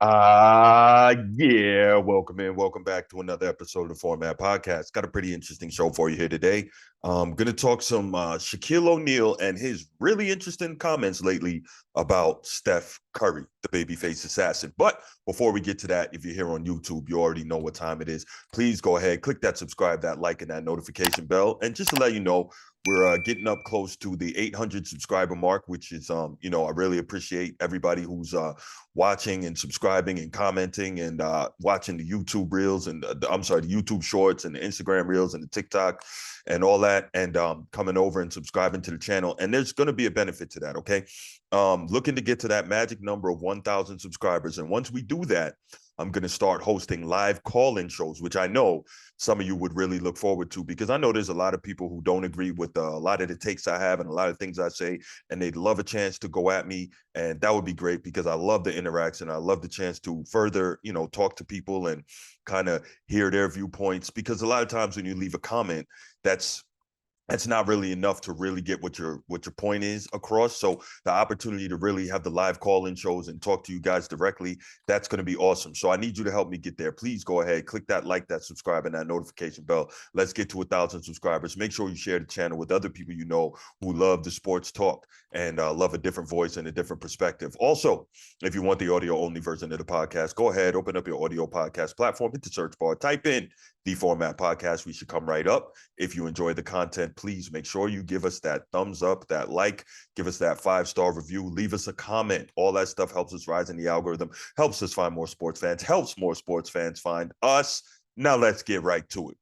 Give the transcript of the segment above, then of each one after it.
Yeah, welcome in. Welcome back to another episode of the Format Podcast. Got a pretty interesting show for you here today. Going to talk some Shaquille O'Neal and his really interesting comments lately about Steph Curry, the babyface assassin. But before we get to that, if you're here on YouTube, you already know what time it is. Please go ahead, click that subscribe, that like, and that notification bell. And just to let you know, we're getting up close to the 800 subscriber mark, which is, I really appreciate everybody who's watching and subscribing and commenting and watching the YouTube reels and the YouTube shorts and the Instagram reels and the TikTok and all that, and coming over and subscribing to the channel. And there's going to be a benefit to that, okay? Looking to get to that magic number of 1,000 subscribers. And once we do that, I'm going to start hosting live call-in shows, which I know some of you would really look forward to, because I know there's a lot of people who don't agree with a lot of the takes I have and a lot of things I say, and they'd love a chance to go at me. And that would be great, because I love the interaction. I love the chance to further, talk to people and kind of hear their viewpoints, because a lot of times when you leave a comment, that's not really enough to really get what your point is across. So the opportunity to really have the live call-in shows and talk to you guys directly, that's going to be awesome. So I need you to help me get there. Please go ahead, click that like, that subscribe, and that notification bell. Let's get to 1,000 subscribers. Make sure you share the channel with other people you know who love the sports talk and love a different voice and a different perspective. Also, if you want the audio-only version of the podcast, go ahead, open up your audio podcast platform, hit the search bar, type in The Format Podcast. We should come right up. If you enjoy the content, please make sure you give us that thumbs up, that like, give us that 5-star review, leave us a comment. All that stuff helps us rise in the algorithm, helps us find more sports fans, helps more sports fans find us. Now let's get right to it.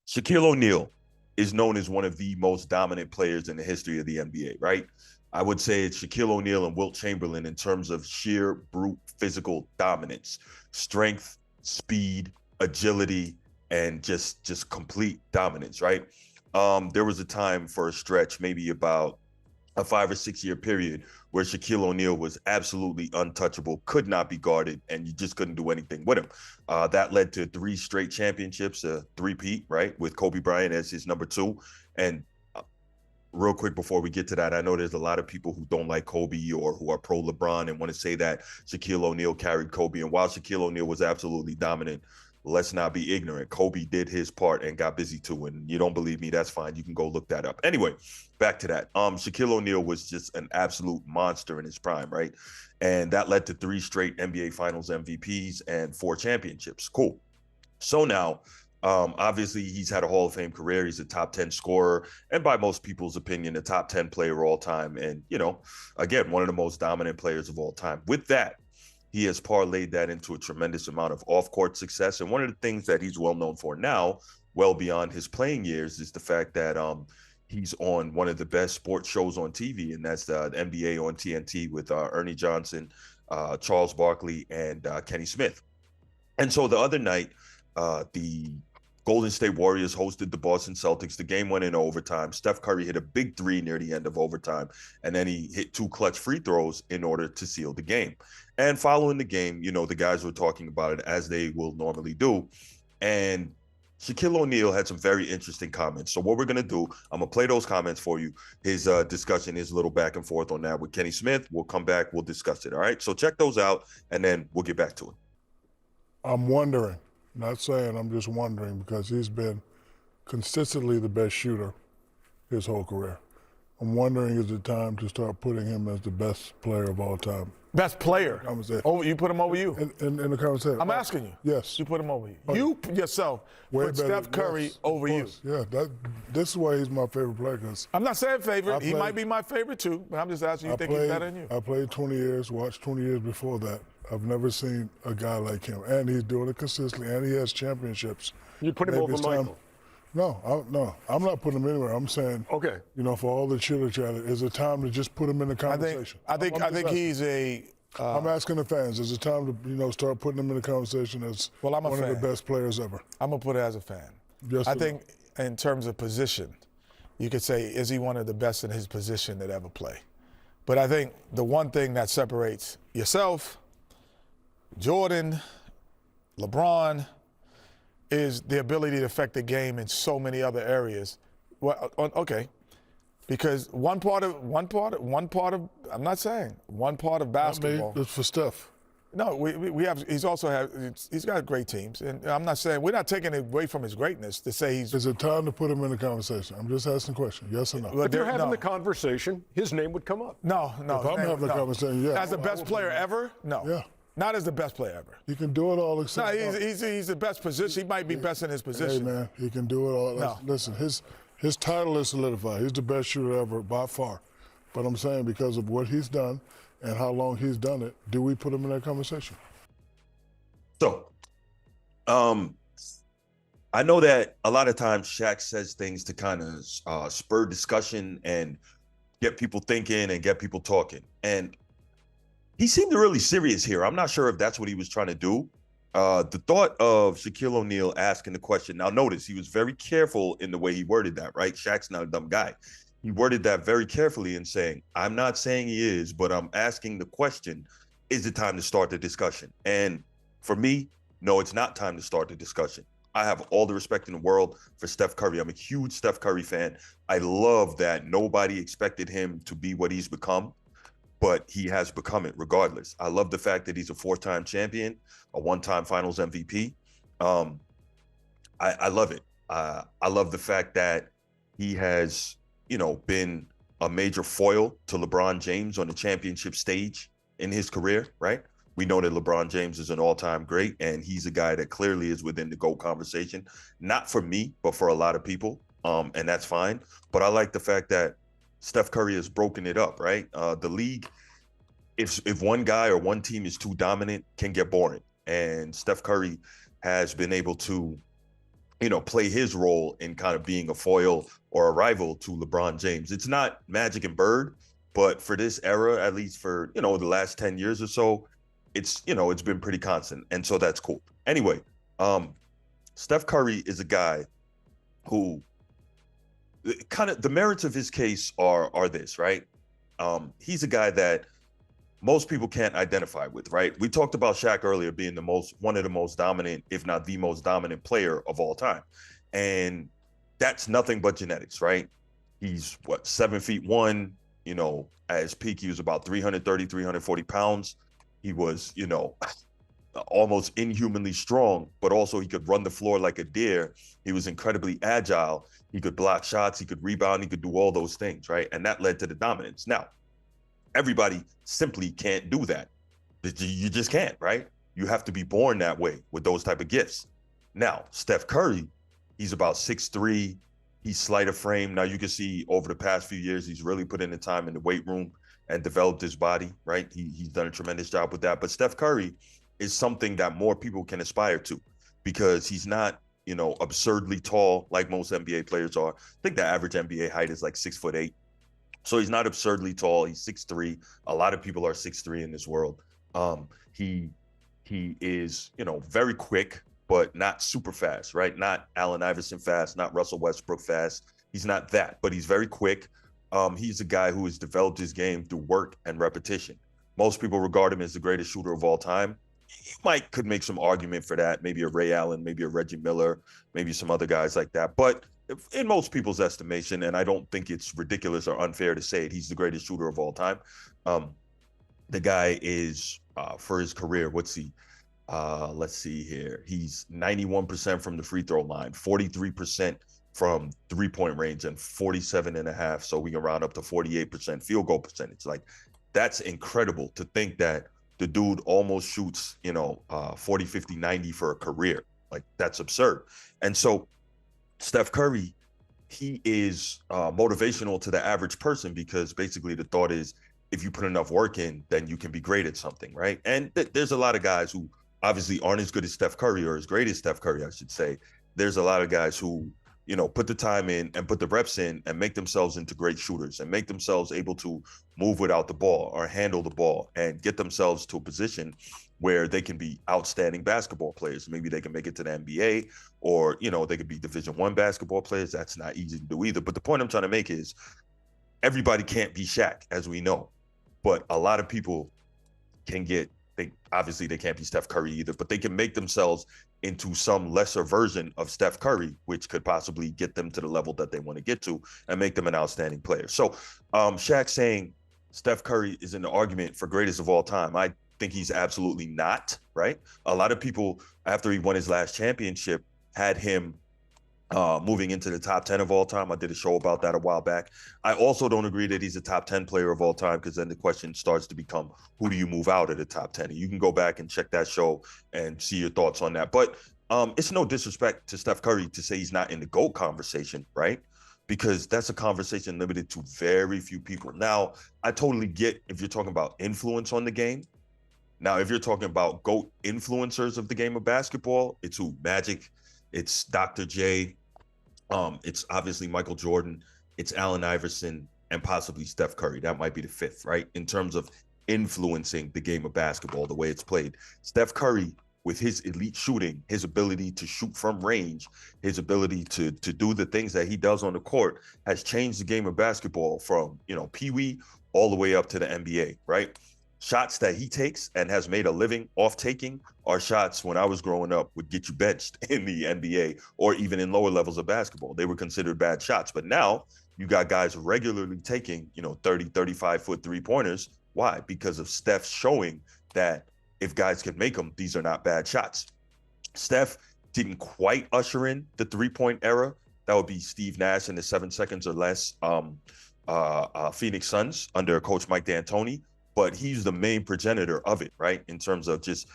Shaquille O'Neal is known as one of the most dominant players in the history of the NBA, right? I would say it's Shaquille O'Neal and Wilt Chamberlain in terms of sheer brute physical dominance, strength, speed, agility, and just complete dominance, right? There was a time for a stretch, maybe about a 5 or 6 year period, where Shaquille O'Neal was absolutely untouchable, could not be guarded, and you just couldn't do anything with him. That led to 3 straight championships, a three-peat, right, with Kobe Bryant as his number 2. And real quick before we get to that, I know there's a lot of people who don't like Kobe or who are pro LeBron and want to say that Shaquille O'Neal carried Kobe. And while Shaquille O'Neal was absolutely dominant, let's not be ignorant. Kobe did his part and got busy too. And you don't believe me, that's fine. You can go look that up. Anyway, back to that. Shaquille O'Neal was just an absolute monster in his prime, right? And that led to 3 straight NBA Finals MVPs and 4 championships. Cool. So now, obviously, he's had a Hall of Fame career. He's a top 10 scorer, and by most people's opinion, a top 10 player all time. And, again, one of the most dominant players of all time. With that, he has parlayed that into a tremendous amount of off-court success. And one of the things that he's well known for now, well beyond his playing years, is the fact that he's on one of the best sports shows on TV, and that's the NBA on TNT with Ernie Johnson, Charles Barkley, and Kenny Smith. And so the other night, the Golden State Warriors hosted the Boston Celtics. The game went into overtime. Steph Curry hit a big 3 near the end of overtime, and then he hit 2 clutch free throws in order to seal the game. And following the game, the guys were talking about it as they will normally do. And Shaquille O'Neal had some very interesting comments. So what we're going to do, I'm going to play those comments for you. His discussion, his little back and forth on that with Kenny Smith. We'll come back. We'll discuss it. All right. So check those out, and then we'll get back to it. I'm wondering. Not saying, I'm just wondering, because he's been consistently the best shooter his whole career. I'm wondering, is it time to start putting him as the best player of all time? Best player? Oh, you put him over you? In the conversation. I'm asking you. Yes. You put him over you. You yourself put Steph Curry over you. Yeah, this is why he's my favorite player. I'm not saying favorite. He might be my favorite too, but I'm just asking you think he's better than you. I played 20 years, watched 20 years before that. I've never seen a guy like him, and he's doing it consistently, and he has championships. You put him over Michael? No, I'm not putting him anywhere. I'm saying, okay, for all the chitter chatter, is it time to just put him in the conversation? I think he's a. I'm asking the fans, is it time to start putting him in the conversation as one of the best players ever? I'm gonna put it as a fan. Yes, I think in terms of position, you could say, is he one of the best in his position that ever play? But I think the one thing that separates yourself, Jordan, LeBron, is the ability to affect the game in so many other areas. Well, okay, because one part of I'm not saying one part of basketball. It's for Steph. No, we have. He's got great teams, and I'm not saying we're not taking it away from his greatness to say he's. Is it time to put him in the conversation? I'm just asking a question. Yes or no? Well, If you're having no. the conversation, his name would come up. No. If I'm having the conversation, yeah. As the best player ever, no. Yeah. Not as the best player ever. He can do it all No, except. he's the best position. He might be best in his position. Hey man, he can do it all. No. Listen, his title is solidified. He's the best shooter ever by far. But I'm saying because of what he's done and how long he's done it, do we put him in that conversation? So, I know that a lot of times Shaq says things to kind of spur discussion and get people thinking and get people talking. And he seemed really serious here. I'm not sure if that's what he was trying to do. The thought of Shaquille O'Neal asking the question. Now, notice he was very careful in the way he worded that, right? Shaq's not a dumb guy. He worded that very carefully and saying, I'm not saying he is, but I'm asking the question, is it time to start the discussion? And for me, no, it's not time to start the discussion. I have all the respect in the world for Steph Curry. I'm a huge Steph Curry fan. I love that nobody expected him to be what he's become, but he has become it regardless. I love the fact that he's a 4-time champion, a 1-time finals MVP. I love it. I love the fact that he has, been a major foil to LeBron James on the championship stage in his career, right? We know that LeBron James is an all-time great, and he's a guy that clearly is within the GOAT conversation. Not for me, but for a lot of people, and that's fine. But I like the fact that Steph Curry has broken it up, right? The league, if one guy or one team is too dominant, can get boring. And Steph Curry has been able to, play his role in kind of being a foil or a rival to LeBron James. It's not Magic and Bird, but for this era, at least for, the last 10 years or so, it's been pretty constant. And so that's cool. Anyway, Steph Curry is a guy who kind of the merits of his case are this, right? He's a guy that most people can't identify with, right? We talked about Shaq earlier being one of the most dominant, if not the most dominant player of all time. And that's nothing but genetics, right? He's 7'1", at his peak, he was about 330, 340 pounds. He was, almost inhumanly strong, but also he could run the floor like a deer. He was incredibly agile. He could block shots. He could rebound. He could do all those things, right? And that led to the dominance. Now, everybody simply can't do that. You just can't, right? You have to be born that way with those type of gifts. Now, Steph Curry, he's about 6'3". He's slight of frame. Now, you can see over the past few years, he's really put in the time in the weight room and developed his body, right? He's done a tremendous job with that. But Steph Curry is something that more people can aspire to because he's not, absurdly tall like most NBA players are. I think the average NBA height is like 6'8". So he's not absurdly tall. He's 6'3". A lot of people are 6'3" in this world. He is, very quick, but not super fast, right? Not Allen Iverson fast, not Russell Westbrook fast. He's not that, but he's very quick. He's a guy who has developed his game through work and repetition. Most people regard him as the greatest shooter of all time. You could make some argument for that. Maybe a Ray Allen, maybe a Reggie Miller, maybe some other guys like that. But in most people's estimation, and I don't think it's ridiculous or unfair to say it, he's the greatest shooter of all time. The guy is, for his career, let's see here. He's 91% from the free throw line, 43% from three-point range, and 47.5%. So we can round up to 48% field goal percentage. Like, that's incredible to think that the dude almost shoots, 40, 50, 90 for a career. Like, that's absurd. And so Steph Curry, he is motivational to the average person because basically the thought is if you put enough work in, then you can be great at something, right? And there's a lot of guys who obviously aren't as good as Steph Curry or as great as Steph Curry, I should say. There's a lot of guys who, put the time in and put the reps in and make themselves into great shooters and make themselves able to move without the ball or handle the ball and get themselves to a position where they can be outstanding basketball players. Maybe they can make it to the NBA or, they could be Division I basketball players. That's not easy to do either. But the point I'm trying to make is everybody can't be Shaq, as we know. But a lot of people can obviously they can't be Steph Curry either, but they can make themselves into some lesser version of Steph Curry, which could possibly get them to the level that they want to get to and make them an outstanding player. So Shaq saying Steph Curry is in the argument for greatest of all time, I think he's absolutely not, right? A lot of people, after he won his last championship, had him moving into the top 10 of all time. I did a show about that a while back. I also don't agree that he's a top 10 player of all time, because then the question starts to become, who do you move out of the top 10? And you can go back and check that show and see your thoughts on that. But it's no disrespect to Steph Curry to say he's not in the GOAT conversation, right? Because that's a conversation limited to very few people. Now, I totally get if you're talking about influence on the game. Now, if you're talking about GOAT influencers of the game of basketball, it's who? Magic, it's Dr. J, it's obviously Michael Jordan, it's Allen Iverson, and possibly Steph Curry. That might be the fifth, right? In terms of influencing the game of basketball, the way it's played. Steph Curry, with his elite shooting, his ability to shoot from range, his ability to do the things that he does on the court, has changed the game of basketball from, Pee-wee all the way up to the NBA, right? Shots that he takes and has made a living off taking are shots when I was growing up would get you benched in the NBA or even in lower levels of basketball. They were considered bad shots. But now you got guys regularly taking, 30, 35-foot three-pointers. Why? Because of Steph showing that if guys can make them, these are not bad shots. Steph didn't quite usher in the three-point era. That would be Steve Nash in the 7 seconds or less Phoenix Suns under Coach Mike D'Antoni. But he's the main progenitor of it, right? In terms of just,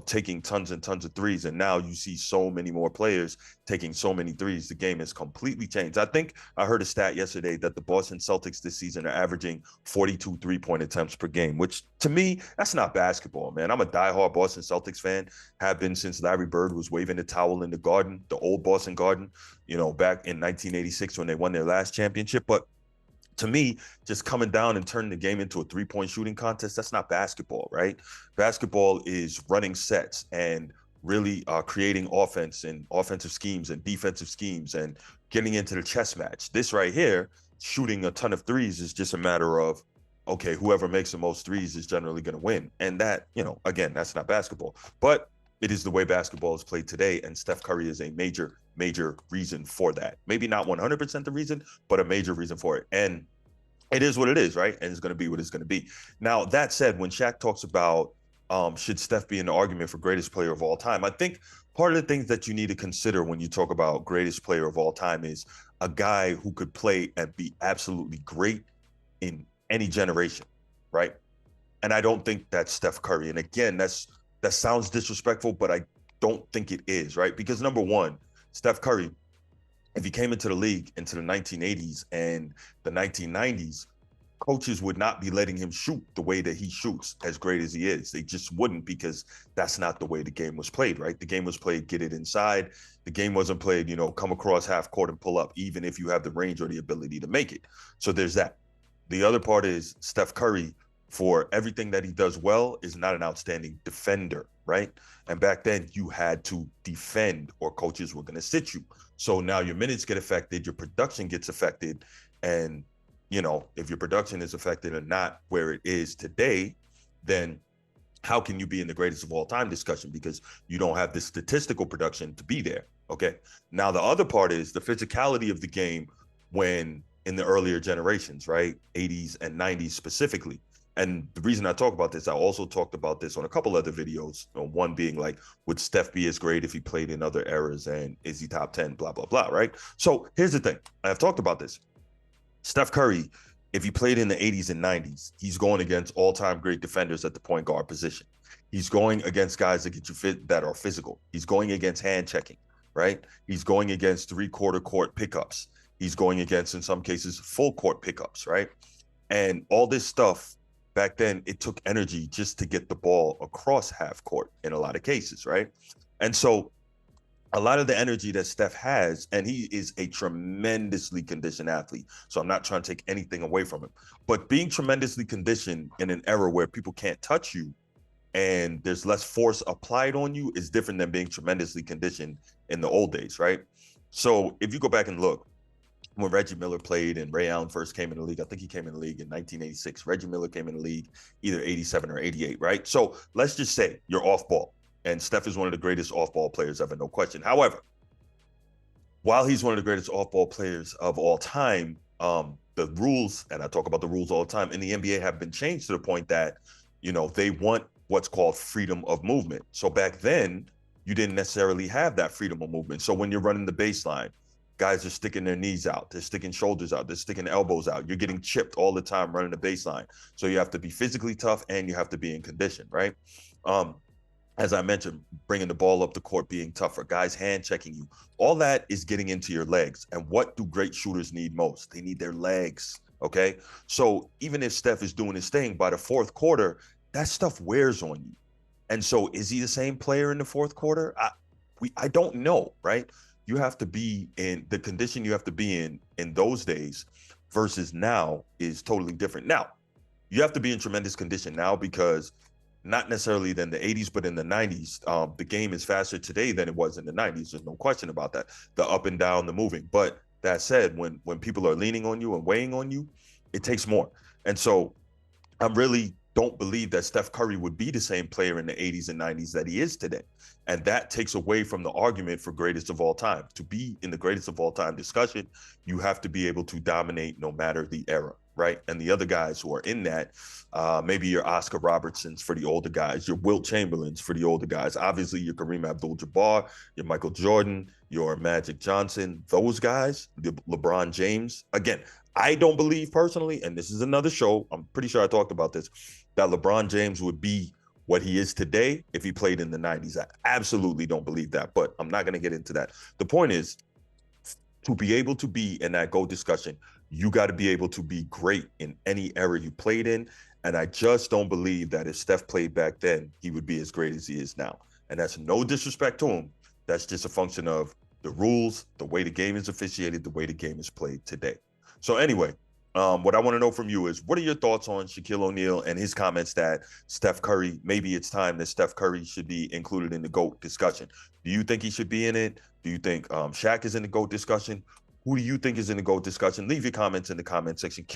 taking tons and tons of threes. And now you see so many more players taking so many threes. The game has completely changed. I think I heard a stat yesterday that the Boston Celtics this season are averaging 42 three-point attempts per game, which to me, that's not basketball, man. I'm a diehard Boston Celtics fan, have been since Larry Bird was waving the towel in the Garden, the old Boston Garden, back in 1986 when they won their last championship. But to me, just coming down and turning the game into a three-point shooting contest, that's not basketball, right? Basketball is running sets and really creating offense and offensive schemes and defensive schemes and getting into the chess match. This right here, shooting a ton of threes, is just a matter of, okay, whoever makes the most threes is generally going to win. And that, again, that's not basketball. But it is the way basketball is played today, and Steph Curry is a major, major reason for that. Maybe not 100% the reason, but a major reason for it. And it is what it is, right? And it's going to be what it's going to be. Now, that said, when Shaq talks about should Steph be in the argument for greatest player of all time, I think part of the things that you need to consider when you talk about greatest player of all time is a guy who could play and be absolutely great in any generation, right? And I don't think that's Steph Curry. And again, that sounds disrespectful, but I don't think it is, right? Because number one, Steph Curry, if he came into the league into the 1980s and the 1990s, coaches would not be letting him shoot the way that he shoots, as great as he is. They just wouldn't, because that's not the way the game was played, right? The game was played, get it inside. The game wasn't played, come across half court and pull up, even if you have the range or the ability to make it. So there's that. The other part is Steph Curry, for everything that he does well, is not an outstanding defender, right? And back then you had to defend or coaches were going to sit you. So now your minutes get affected, your production gets affected. And, if your production is affected and not where it is today, then how can you be in the greatest of all time discussion? Because you don't have the statistical production to be there. Okay. Now, the other part is the physicality of the game when in the earlier generations, right? 80s and 90s specifically. And the reason I talk about this, I also talked about this on a couple other videos. One being like, would Steph be as great if he played in other eras, and is he top 10, blah, blah, blah, right? So here's the thing. I've talked about this. Steph Curry, if he played in the 80s and 90s, he's going against all-time great defenders at the point guard position. He's going against guys that get you fit, that are physical. He's going against hand checking, right? He's going against three-quarter court pickups. He's going against, in some cases, full court pickups, right? And all this stuff, back then, it took energy just to get the ball across half court in a lot of cases, right? And so a lot of the energy that Steph has, and he is a tremendously conditioned athlete, so I'm not trying to take anything away from him, but being tremendously conditioned in an era where people can't touch you and there's less force applied on you is different than being tremendously conditioned in the old days, right? So if you go back and look, when Reggie Miller played and Ray Allen first came in the league, I think he came in the league in 1986. Reggie Miller came in the league either 87 or 88, right? So let's just say you're off ball, and Steph is one of the greatest off-ball players ever, no question. However, while he's one of the greatest off-ball players of all time, the rules, and I talk about the rules all the time, in the NBA have been changed to the point that, they want what's called freedom of movement. So back then, you didn't necessarily have that freedom of movement. So when you're running the baseline, guys are sticking their knees out, they're sticking shoulders out, they're sticking elbows out. You're getting chipped all the time running the baseline. So you have to be physically tough and you have to be in condition, right? As I mentioned, bringing the ball up the court, being tougher, guys hand checking you, all that is getting into your legs. And what do great shooters need most? They need their legs. Okay. So even if Steph is doing his thing, by the fourth quarter, that stuff wears on you. And so is he the same player in the fourth quarter? I don't know, right? You have to be in the condition you have to be in those days versus now is totally different. Now, you have to be in tremendous condition now because not necessarily than the 80s, but in the 90s, the game is faster today than it was in the 90s. There's no question about that. The up and down, the moving. But that said, when people are leaning on you and weighing on you, it takes more. And so I really don't believe that Steph Curry would be the same player in the 80s and 90s that he is today. And that takes away from the argument for greatest of all time. To be in the greatest of all time discussion, you have to be able to dominate no matter the era, right? And the other guys who are in that, maybe your Oscar Robertsons for the older guys, your Wilt Chamberlains for the older guys, obviously your Kareem Abdul-Jabbar, your Michael Jordan, your Magic Johnson, those guys, the LeBron James. Again, I don't believe personally, and this is another show, I'm pretty sure I talked about this, that LeBron James would be what he is today if he played in the 90s. I absolutely don't believe that, but I'm not going to get into that. The point is, to be able to be in that GOAT discussion, you got to be able to be great in any era you played in. And I just don't believe that if Steph played back then, he would be as great as he is now. And that's no disrespect to him. That's just a function of the rules, the way the game is officiated, the way the game is played today. So anyway, what I want to know from you is, what are your thoughts on Shaquille O'Neal and his comments that Steph Curry, maybe it's time that Steph Curry should be included in the GOAT discussion? Do you think he should be in it? Do you think Shaq is in the GOAT discussion? Who do you think is in the GOAT discussion? Leave your comments in the comment section.